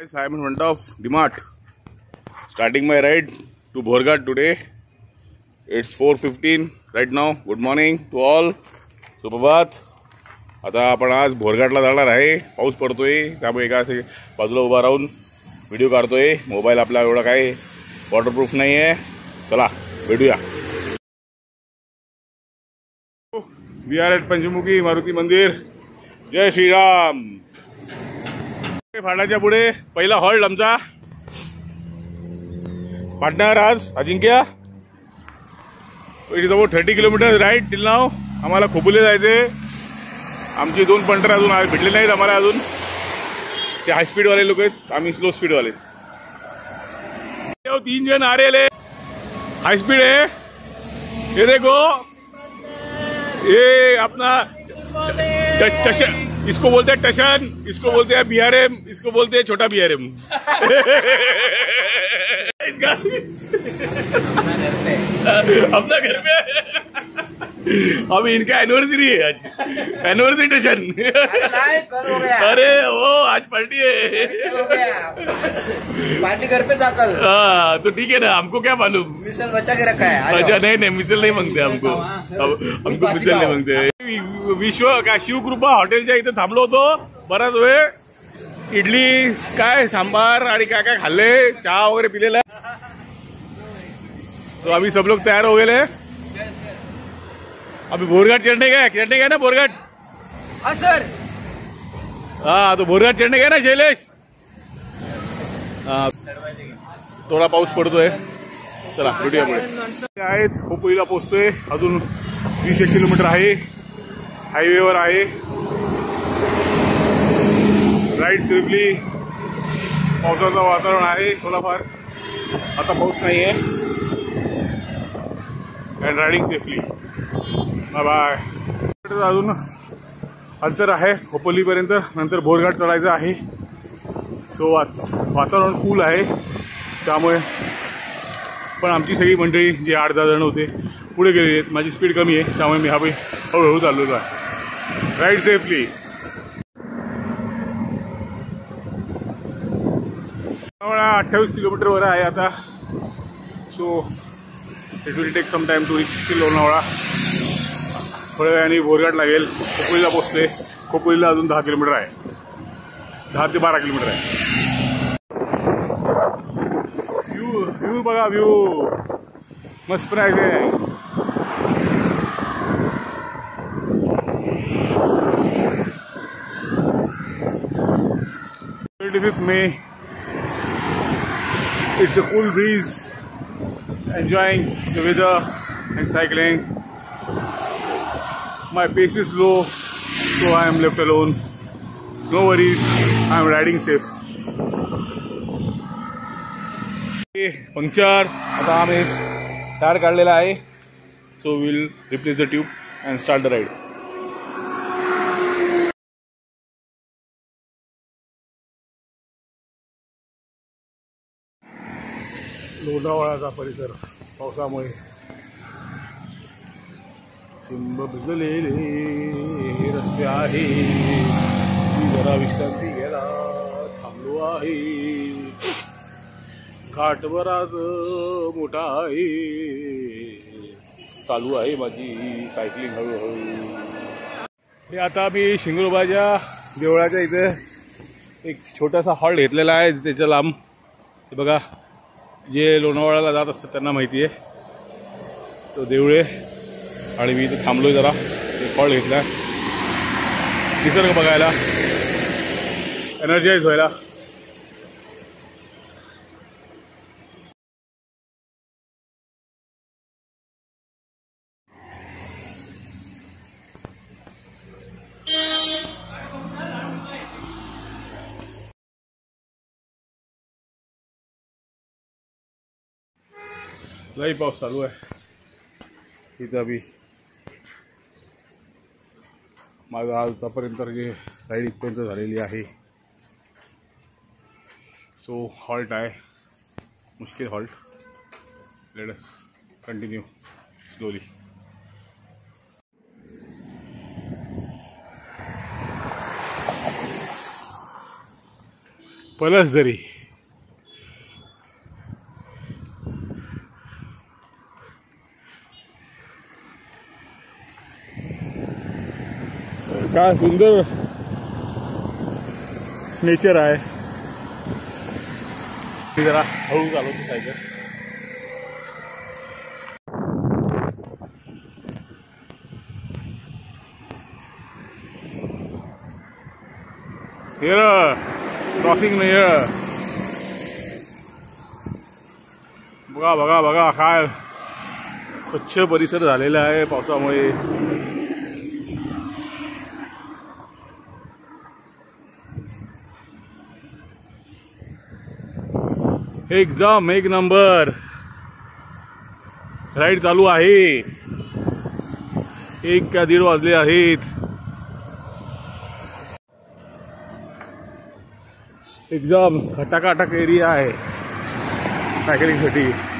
Yes, I am in front of DMart. Starting my ride to Bhorghat today. It's 4:15 right now. Good morning to all. सुप्रभात. आता आपण आज भोरघाटला जाणार आहे. पाऊस पडतोय त्यामुळे एका बाजूला उभा राहून व्हिडिओ काढतोय. मोबाईल आपला एवढा काय वॉटरप्रूफ नाही आहे. चला भेटूया. वी आर एट पंचमुखी मारुती मंदिर. जय श्रीराम. फाटाच्या पुढे पहिला हॉल्ट आमचा. पार्टनर आज Ajinkya. It is about 30 kilometre ride till now. आम्हाला खोपोली जायचे. आमची 2 पंटर अजून भेटले नाहीत आम्हाला अजून. ते हाय स्पीड वाले लोक आहेत, आम्ही स्लो स्पीड वाले. 3 जन आ रहे. हाई स्पीड है. ये देखो ये अपना टशन, इसको बोलते हैं टशन, इसको बोलते हैं BRM, इसको बोलते हैं छोटा BRM. अपना घर पे अभी इनका एनिवर्सरी है आज. एनिवर्सरी टशन. अरे वो आज पार्टी है. पार्टी घर पे दाखल. हाँ तो ठीक है ना. हमको क्या मालूम. मिसल बचा के रखा है. अच्छा नहीं मिसल नहीं मांगते हमको. हमको मिसल नहीं मांगते. विश्व का शिवकृपा हॉटेलच्या इथे थांबलो होतो बराच वेळ. इडली काय सांबार आणि काय काय खाल्ले. चहा वगैरे पिलेला. तो अभी सब लोग तैयार हो गए. अभी भोरघाट चढ़ने गए ना भोरघाट. हाँ सर. हाँ तो भोरघाट चढ़ने गए ना शैलेश. थोडा पाऊस पडतोय. चला भेटूया पुढे. आहेत खोपोलीला पोहोचतोय. अजून 20 किलोमीटर आहे. हायवेवर आहे. Ride safely. पावसाचं वातावरण आहे थोडाफार. आता पाऊस नाही आहे. And riding safely. Bye bye. अजून अंतर आहे खोपोलीपर्यंत. नंतर भोरघाट चढायचं आहे. सो वातावरण कूल आहे त्यामुळे. पण आमची सगळी मंडळी जे 8-10 जण होते पुढे गेलेली आहेत. माझी स्पीड कमी आहे त्यामुळे मी हळूहळू चाललेलो आहे. Ride safely. 28 किलोमीटरवर आहे आता. So it will take some time to reach Lonavala. थोड्या वेळाने भोरघाट लागेल. खोपोलीला पोहोचले. खोपोलीला अजून 10 किलोमीटर आहे. 10 ते 12 किलोमीटर आहे. व्ह्यू बघा. व्ह्यू मस्त प्राईज आहे. 25th May. It's a cool breeze. Enjoying the weather and cycling. My pace is low, so I am left alone. No worries, I am riding safe. Puncture. आता आम्ही tyre काढलेला आहे. So will replace the tube and start the ride. लोणावळाचा परिसर पावसामुळे चिंब भिजलेले रस्ते आहे. मी जरा विश्रांती घ्यायला थांबलो आहे. घाट बराच मोठा आहे. चालू आहे माझी सायकलिंग हळूहळू. हे आता मी शिंगरोबाच्या देवळाच्या इथे एक छोटासा हॉल्ट घेतलेला आहे. त्याच्या लांब हे बघा. जे लोणावळ्याला जात असतात त्यांना माहिती आहे. तो देऊळ आहे आणि मी इथे थांबलोय जरा. एक हॉल्ट घेतला निसर्ग बघायला, एनर्जाइज व्हायला. लई पाऊस चालू आहे इथं. अभी माझं आजपर्यंत जे राईड इथपर्यंत झालेली आहे. सो हॉल्ट आहे. मुश्किल halt. Let us continue slowly. Palasdari. काय सुंदर नेचर आहे. मी जरा हळू चालवतो सायकल. Here, crossing here. बघा बघा बघा काय स्वच्छ परिसर झालेला आहे पावसामुळे. एकदम एक नंबर. राईड चालू आहे. 1 का 1:30 वाजले आहेत. एकदम खटाखटाक एरिया आहे सायकलिंगसाठी.